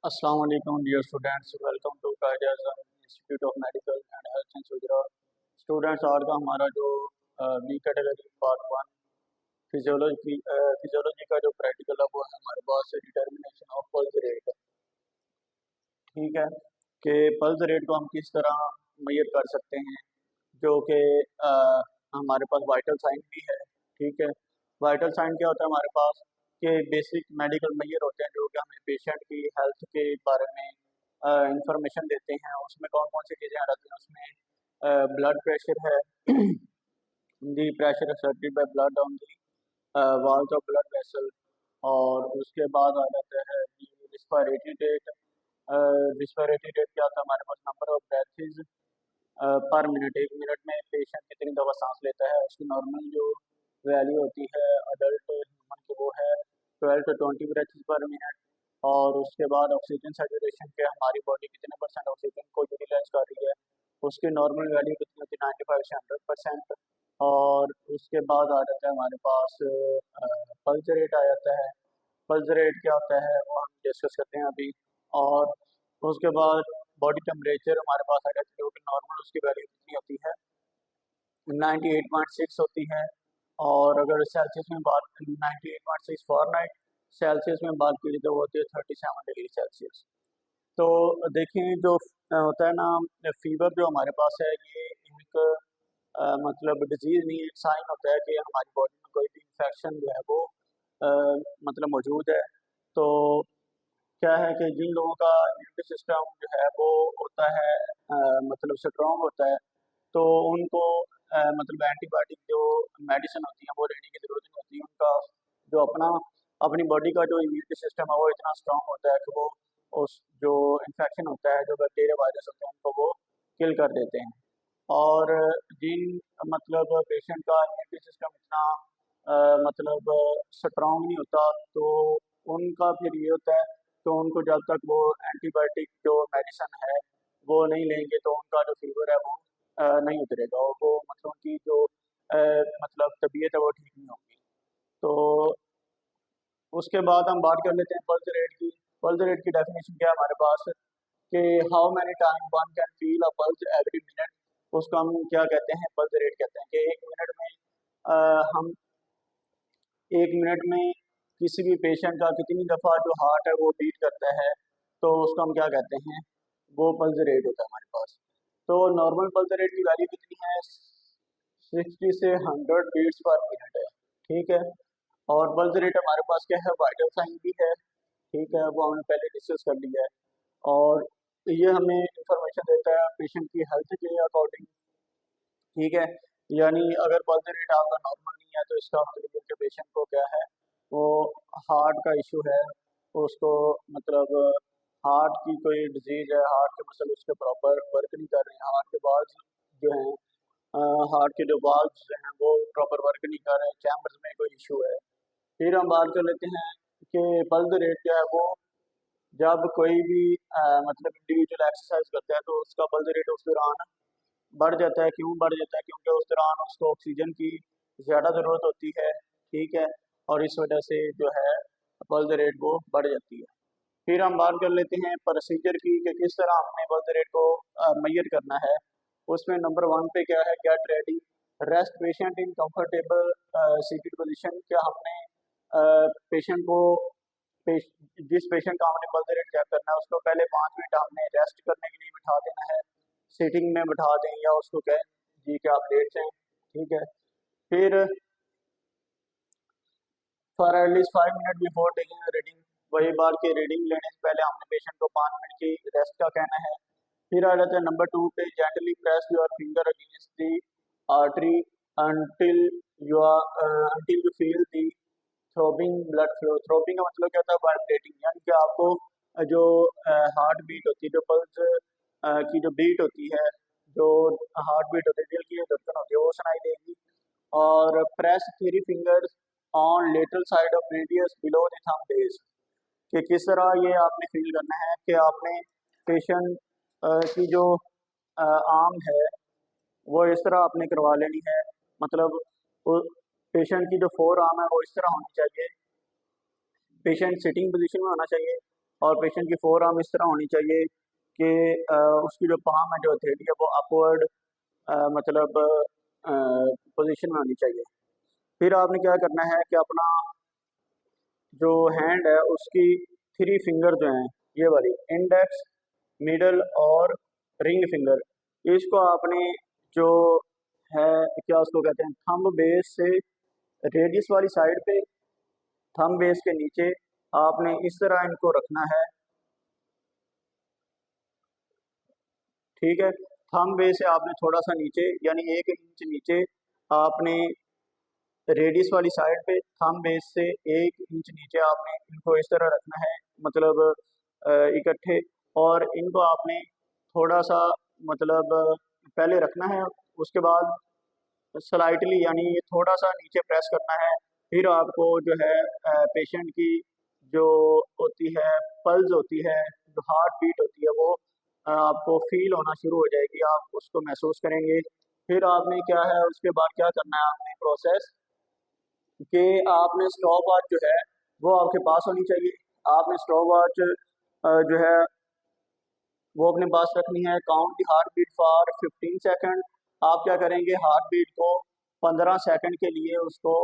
अस्सलाम वालेकुम dear students, welcome to Quaid-e Azam institute of medical and health in Gujrat. Students, आज का हमारा जो B category part one physiology का जो प्रैक्टिकल है वो है हमारे पास डिटर्मिनेशन ऑफ पल्स रेट। ठीक है कि पल्स रेट को हम किस तरह मेजर कर सकते हैं, जो कि हमारे पास वाइटल साइन भी है। ठीक है, वाइटल साइन क्या होता है हमारे पास कि बेसिक मेडिकल मेजर होते हैं जो कि हमें पेशेंट की हेल्थ के बारे में इंफॉर्मेशन देते हैं। उसमें कौन कौन सी चीज़ें आ जाती हैं, उसमें ब्लड प्रेशर है the pressure accepted by blood on the walls of blood vessel. और उसके बाद आ जाता है रिस्पायरेटरी रेट। रिस्पायरेटरी रेट क्या होता है हमारे पास, number of breaths per minute, एक मिनट में पेशेंट कितनी दफा सांस लेता है। उसकी नॉर्मल जो वैल्यू होती है अडल्ट ह्यूमन की वो है 12 to 20 ब्रेथ पर मिनट। और उसके बाद ऑक्सीजन सैचुरेशन के हमारी बॉडी कितने परसेंट ऑक्सीजन को यूटिलाइज कर रही है, उसकी नॉर्मल वैल्यू कितनी होती है 95 से 100%। और उसके बाद आ जाता है हमारे पास पल्स रेट आ जाता है। पल्स रेट क्या होता है वो हम डिस्कस करते हैं अभी। और उसके बाद बॉडी टेम्परेचर हमारे पास आ जाता है, जो कि नॉर्मल उसकी वैल्यू कितनी होती है 98.6 होती है। और अगर सेल्सियस में बात 98.6 फॉरनाइट, सेल्सियस में बात की तो वो होती है 37 डिग्री सेल्सियस। तो देखें जो होता है ना, फीवर जो हमारे पास है ये एक मतलब डिजीज नहीं, एक साइन होता है कि हमारी बॉडी में कोई भी इंफेक्शन जो है वो अ, मतलब मौजूद है। तो क्या है कि जिन लोगों का इम्यूनिटी सिस्टम जो है वो होता है मतलब स्ट्रॉन्ग होता है, तो उनको मतलब एंटीबायोटिक जो मेडिसिन होती है वो लेने की ज़रूरत नहीं होती। उनका जो अपनी बॉडी का जो इम्यूनिटी सिस्टम है वो इतना स्ट्रांग होता है कि वो उस जो इन्फेक्शन होता है, जो बैक्टीरिया वायरस होते हैं उनको वो किल कर देते हैं। और जिन मतलब पेशेंट का इम्यूनिटी सिस्टम इतना मतलब स्ट्रांग नहीं होता, तो उनका फिर ये होता है तो उनको जब तक वो एंटीबायोटिक जो मेडिसिन है वो नहीं लेंगे तो उनका जो फीवर है वो नहीं उतरेगा, और वो मतलब उनकी जो मतलब तबीयत है वो ठीक नहीं होगी। तो उसके बाद हम बात कर लेते हैं पल्स रेट की। पल्स रेट की डेफिनेशन क्या है हमारे पास कि how many time one can feel a pulse every minute. उसको हम क्या कहते हैं, पल्स रेट कहते हैं कि एक मिनट में हम एक मिनट में किसी भी पेशेंट का कितनी दफ़ा जो हार्ट है वो बीट करता है, तो उसको हम क्या कहते हैं, वो पल्स रेट होता है हमारे पास। तो नॉर्मल पल्स रेट की वैल्यू कितनी है, 60 से 100 बीट्स पर मिनट है। ठीक है, और पल्स रेट हमारे पास क्या है, वाइटल साइन भी है। ठीक है, वो हमने पहले डिस्कस कर लिया है। और ये हमें इंफॉर्मेशन देता है पेशेंट की हेल्थ के अकॉर्डिंग। ठीक है, यानी अगर पल्स रेट आपका नॉर्मल नहीं है तो इसका मतलब है कि पेशेंट को क्या है, वो हार्ट का इशू है। उसको मतलब हार्ट की कोई डिजीज है, हार्ट के मसल उसके प्रॉपर वर्क नहीं कर रहे हैं, हार्ट के वाल्व जो हैं हार्ट के जो वाल्व्स हैं वो प्रॉपर वर्क नहीं कर रहे हैं, चैम्बर्स में कोई इशू है। फिर हम बात कर लेते हैं कि पल्स रेट क्या है, वो जब कोई भी मतलब इंडिविजुअल एक्सरसाइज करता है तो उसका पल्स रेट उस दौरान बढ़ जाता है। क्यों बढ़ जाता है, क्योंकि उस दौरान उसको ऑक्सीजन की ज़्यादा ज़रूरत होती है। ठीक है, और इस वजह से जो है पल्स रेट वो बढ़ जाती है। फिर हम बात कर लेते हैं प्रोसीजर की कि किस तरह हमने पल्स रेट को मेजर करना है। उसमें नंबर वन पे क्या है, get ready, rest patient in comfortable seated position. क्या हमने पेशेंट को पेश, जिस पेशेंट का हमने पल्स रेट चेक करना है उसको पहले 5 मिनट हमने रेस्ट करने के लिए बिठा देना है, सीटिंग में बिठा दें या उसको कहें जी कि आप लेट जाएं। ठीक है, फिर for at least 5 minute before taking reading, वही बार की रीडिंग लेने से पहले हमने पेशेंट को 5 मिनट की रेस्ट का कहना है। फिर आ जाता है नंबर टू पे, gently press your finger against the artery until until you feel the throbbing blood flow. Throbbing का मतलब क्या होता है, वाइब्रेटिंग, यानी कि आपको जो हार्ट बीट होती है, जो पल्स की जो बीट होती है, जो हार्ट बीट होती है, दिल की जो धड़कन होती है वो सुनाई देगी। और press three fingers on lateral side of radius below the thumb base, कि किस तरह ये आपने फील करना है कि आपने पेशेंट की जो आर्म है वो इस तरह आपने करवा लेनी है। मतलब पेशेंट की जो फोर आर्म है वो इस तरह होनी चाहिए, पेशेंट सिटिंग पोजीशन में होना चाहिए। और पेशेंट की फोर आर्म इस तरह होनी चाहिए कि उसकी जो पाम है, जो हथेली है, वो अपवर्ड मतलब पोजीशन में होनी चाहिए। फिर आपने क्या करना है कि अपना जो हैंड है उसकी थ्री फिंगर जो हैं, ये वाली इंडेक्स, मिडल और रिंग फिंगर, इसको आपने जो है क्या उसको कहते हैं, थंब बेस से रेडियस वाली साइड पे, थंब बेस के नीचे आपने इस तरह इनको रखना है। ठीक है, थंब बेस से आपने थोड़ा सा नीचे यानी 1 इंच नीचे आपने रेडियस वाली साइड पे, थंब बेस से 1 इंच नीचे आपने इनको इस तरह रखना है, मतलब इकट्ठे। और इनको आपने थोड़ा सा मतलब पहले रखना है, उसके बाद स्लाइटली यानी थोड़ा सा नीचे प्रेस करना है। फिर आपको जो है पेशेंट की जो होती है पल्स होती है, जो हार्ट बीट होती है, वो आपको फील होना शुरू हो जाएगी, आप उसको महसूस करेंगे। फिर आपने क्या है उसके बाद क्या करना है, आपने प्रोसेस कि आपने स्टॉप वॉच जो है वो आपके पास होनी चाहिए। आपने स्टॉप वॉच जो है वो अपने पास रखनी है। Count the heart beat for 15 second. आप क्या करेंगे, हार्ट बीट को 15 सेकंड के लिए उसको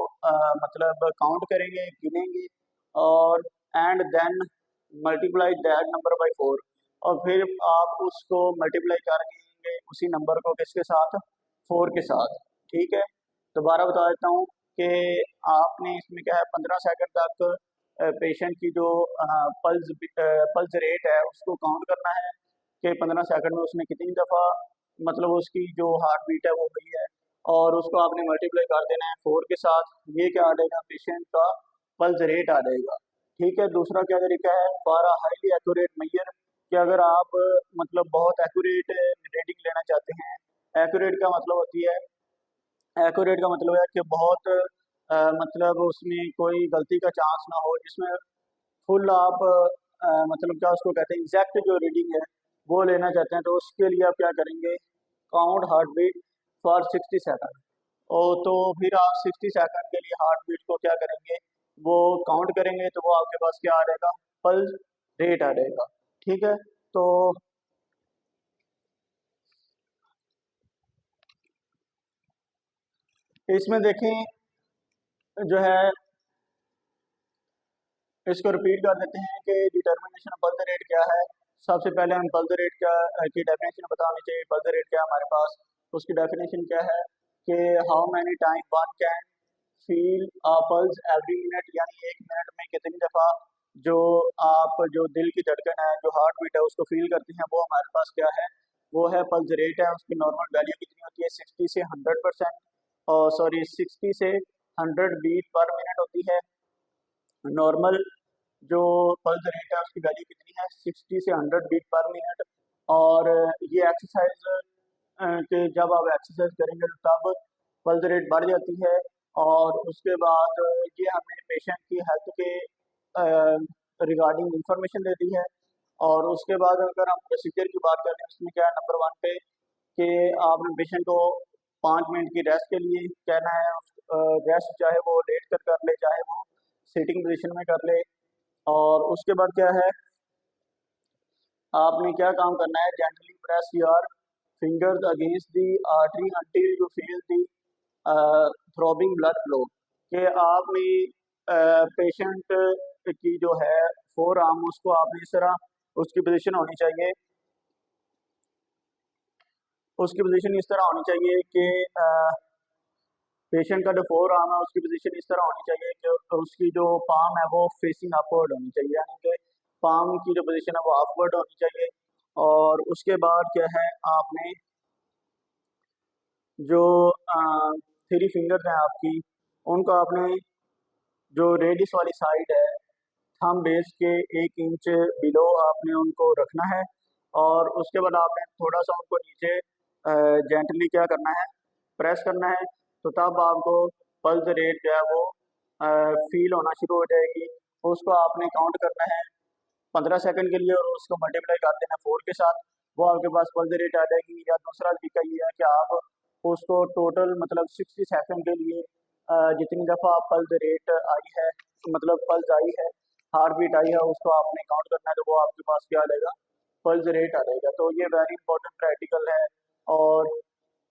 मतलब काउंट करेंगे, गिनेंगे, और and then multiply that number by 4। और फिर आप उसको मल्टीप्लाई करेंगे उसी नंबर को किसके साथ, 4 के साथ। ठीक है, दोबारा बता देता हूँ कि आपने इसमें क्या है 15 सेकंड तक पेशेंट की जो पल्स रेट है उसको काउंट करना है कि 15 सेकंड में उसने कितनी दफ़ा मतलब उसकी जो हार्ट बीट है वो हुई है, और उसको आपने मल्टीप्लाई कर देना है 4 के साथ। ये क्या आ जाएगा, पेशेंट का पल्स रेट आ जाएगा। ठीक है, दूसरा क्या तरीका है, फॉर हाईली एक्यूरेट मेजर, कि अगर आप मतलब बहुत एक्यूरेट रीडिंग लेना चाहते हैं। एक्यूरेट का मतलब होती है, एक्यूरेट का मतलब है कि बहुत मतलब उसमें कोई गलती का चांस ना हो, जिसमें फुल आप मतलब क्या उसको कहते हैं, एग्जैक्ट जो रीडिंग है वो लेना चाहते हैं। तो उसके लिए आप क्या करेंगे, count heart beat for 60 second. और तो फिर आप 60 सेकंड के लिए हार्ट बीट को क्या करेंगे, वो काउंट करेंगे, तो वो आपके पास क्या आ जाएगा, पल्स रेट आ जाएगा। ठीक है, तो इसमें देखें जो है, इसको रिपीट कर देते हैं कि डिटर्मिनेशन ऑफ पल्स रेट क्या है। सबसे पहले हम पल्स रेट क्या की डेफिनेशन बतानी चाहिए। पल्स रेट क्या है हमारे पास, उसकी डेफिनेशन क्या है कि how many time one can feel a pulse every minute, यानी 1 मिनट में कितनी दफ़ा जो आप जो दिल की धड़कन है, जो हार्ट बीट है, उसको फील करते हैं, वो हमारे पास क्या है, वो है पल्स रेट है। उसकी नॉर्मल वैल्यू कितनी होती है, 60 से 100%, और सॉरी 60 से 100 बीट पर मिनट होती है। नॉर्मल जो पल्स रेट है उसकी वैल्यू कितनी है, 60 से 100 बीट पर मिनट। और ये एक्सरसाइज के जब आप एक्सरसाइज करेंगे तो तब पल्स रेट बढ़ जाती है। और उसके बाद ये हमें पेशेंट की हेल्थ के रिगार्डिंग इंफॉर्मेशन देती है। और उसके बाद अगर हम प्रोसीजर की बात करें, उसमें क्या है, नंबर 1 पे कि आपने पेशेंट को 5 मिनट की रेस्ट के लिए कहना है। रेस्ट चाहे वो लेट कर ले, चाहे वो सिटिंग पोजीशन में कर ले। और उसके बाद क्या है, आपने क्या काम करना है, gently press your fingers against the artery until you feel the throbbing blood flow. कि आपने पेशेंट की जो है फोर आर्म, उसको आपने इस तरह उसकी पोजीशन होनी चाहिए, उसकी पोजीशन इस तरह होनी चाहिए कि पेशेंट का जो फोर आर्म है उसकी पोजीशन इस तरह होनी चाहिए कि उसकी जो पाम है वो फेसिंग अपवर्ड होनी चाहिए, यानी कि पाम की जो पोजीशन है वो अपवर्ड होनी चाहिए। और उसके बाद क्या है, आपने जो थ्री फिंगर्स हैं आपकी, उनको आपने जो रेडियस वाली साइड है थंब बेस के 1 इंच बिलो आपने उनको रखना है। और उसके बाद आपने थोड़ा सा उनको नीचे जेंटली क्या करना है, प्रेस करना है। तो तब आपको पल्स रेट जो है वो फील होना शुरू हो जाएगी। उसको आपने काउंट करना है 15 सेकंड के लिए, और उसको मल्टीप्लाई कर देना 4 के साथ, वो आपके पास पल्स रेट आ जाएगी। या दूसरा तरीका ये है कि आप उसको टोटल मतलब 60 सेकंड के लिए जितनी दफ़ा पल्स रेट आई है, मतलब पल्स आई है, हार्ट बीट आई है उसको आपने काउंट करना है तो वो आपके पास क्या आ जाएगा, पल्स रेट आ जाएगा। तो ये वेरी इंपॉर्टेंट प्रैक्टिकल है और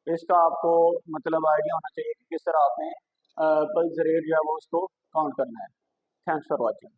इसका आपको मतलब आइडिया होना चाहिए कि किस तरह आपने पल्स रेट जो है वो उसको काउंट करना है। Thanks for watching.